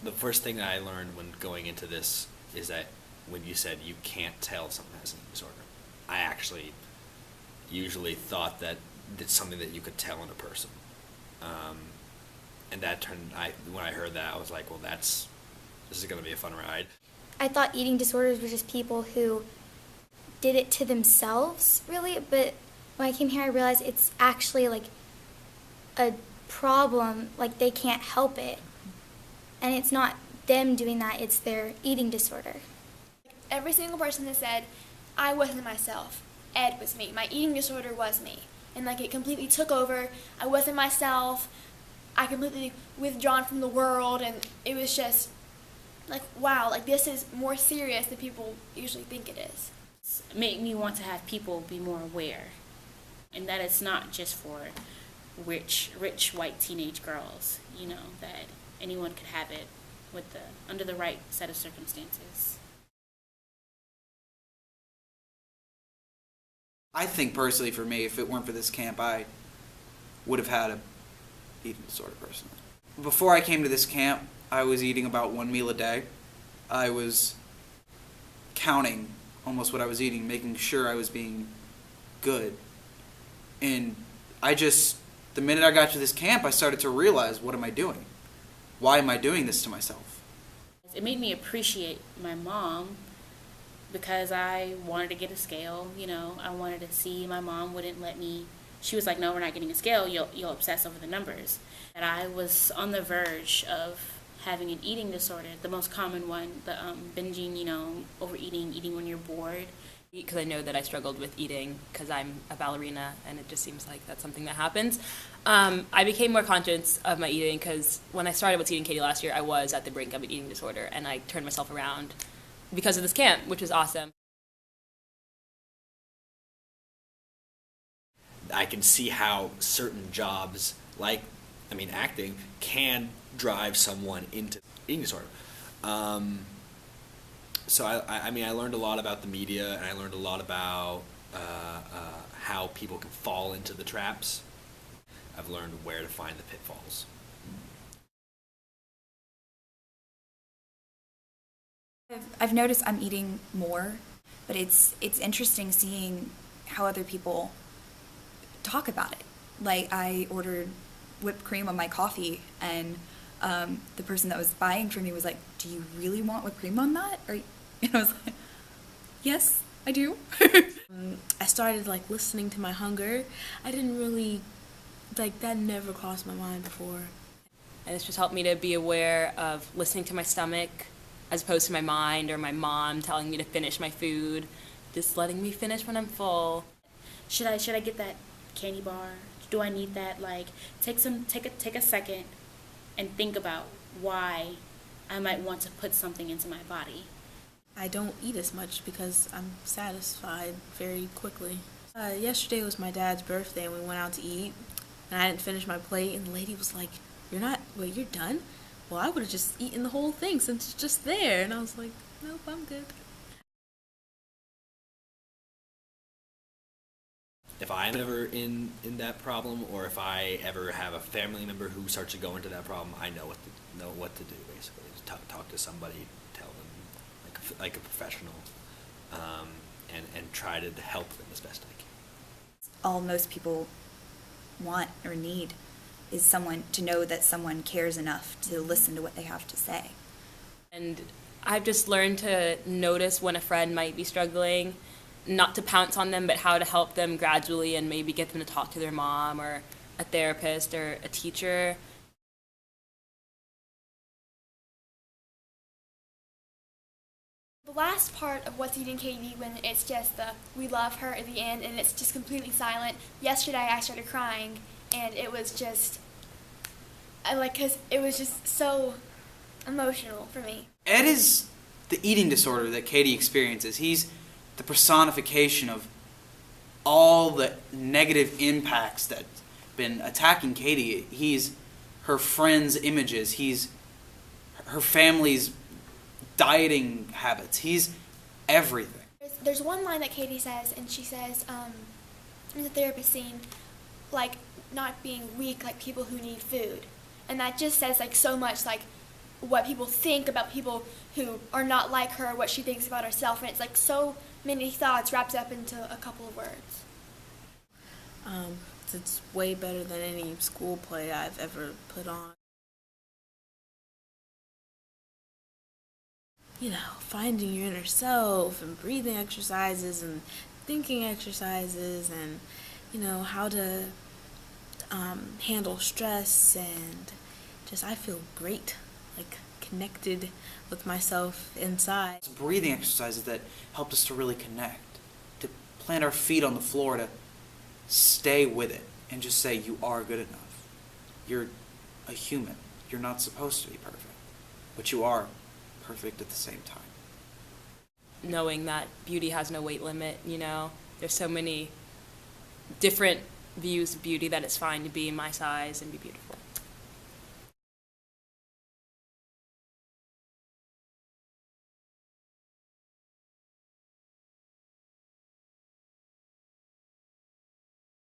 the first thing that I learned when going into this is that when you said you can't tell someone has an eating disorder, I actually usually thought that it's something that you could tell in a person. And that when I heard that, I was like, well, this is going to be a fun ride. I thought eating disorders were just people who did it to themselves, really, but when I came here, I realized it's actually like a problem, like they can't help it. And it's not them doing that, it's their eating disorder. Every single person has said, I wasn't myself. Ed was me. My eating disorder was me. And like it completely took over. I wasn't myself. I completely withdrawn from the world, and it was just like, wow, like this is more serious than people usually think it is. It made me want to have people be more aware, and that it's not just for rich white teenage girls, that anyone could have it under the right set of circumstances. I think personally for me, if it weren't for this camp, I would have had a eating disorder personally. Before I came to this camp, I was eating about one meal a day. I was counting almost what I was eating, making sure I was being good. And the minute I got to this camp, I started to realize, what am I doing? Why am I doing this to myself? It made me appreciate my mom because I wanted to get a scale, I wanted to see. My mom wouldn't let me. She was like, no, we're not getting a scale. You'll obsess over the numbers. And I was on the verge of having an eating disorder, the most common one, the binging, overeating, eating when you're bored. Because I know that I struggled with eating because I'm a ballerina, and it just seems like that's something that happens. I became more conscious of my eating because when I started WhatsEatingKatie last year, I was at the brink of an eating disorder, and I turned myself around because of this camp, which was awesome. I can see how certain jobs, like, acting, can drive someone into eating disorder. So I learned a lot about the media, and I learned a lot about how people can fall into the traps. I've learned where to find the pitfalls. I've noticed I'm eating more, but it's interesting seeing how other people talk about it. Like, I ordered whipped cream on my coffee, and the person that was buying for me was like, do you really want whipped cream on that? And I was like, yes, I do. I started listening to my hunger. I didn't really, that never crossed my mind before. And it's just helped me to be aware of listening to my stomach as opposed to my mind or my mom telling me to finish my food, just letting me finish when I'm full. Should I get that candy bar? Do I need that? Take a second and think about why I might want to put something into my body. I don't eat as much because I'm satisfied very quickly. Yesterday was my dad's birthday, and we went out to eat, and I didn't finish my plate, and the lady was like, wait, you're done? Well, I would have just eaten the whole thing since it's just there. And I was like, nope, I'm good. If I'm ever in that problem, or if I ever have a family member who starts to go into that problem, I know what to do, basically. Just talk to somebody, tell them like a professional, and try to help them as best I can. All most people want or need is someone to know that someone cares enough to listen to what they have to say. And I've just learned to notice when a friend might be struggling, not to pounce on them, but how to help them gradually and maybe get them to talk to their mom or a therapist or a teacher. The last part of WhatsEatingKatie, when it's just we love her at the end and it's just completely silent. Yesterday I started crying, and it was just, because it was just so emotional for me. Ed is the eating disorder that Katie experiences. He's the personification of all the negative impacts that have been attacking Katie. He's her friends' images. He's her family's dieting habits. He's everything. There's one line that Katie says, and she says, in the therapist scene, not being weak like people who need food. And that just says so much, what people think about people who are not like her, what she thinks about herself, and it's like so many thoughts wrapped up into a couple of words. It's way better than any school play I've ever put on. You know, finding your inner self and breathing exercises and thinking exercises and, you know, how to handle stress, and just I feel great, like connected with myself inside. It's breathing exercises that helped us to really connect, to plant our feet on the floor, to stay with it and just say you are good enough. You're a human. You're not supposed to be perfect, but you are perfect at the same time. Knowing that beauty has no weight limit, you know, there's so many different views of beauty that it's fine to be my size and be beautiful.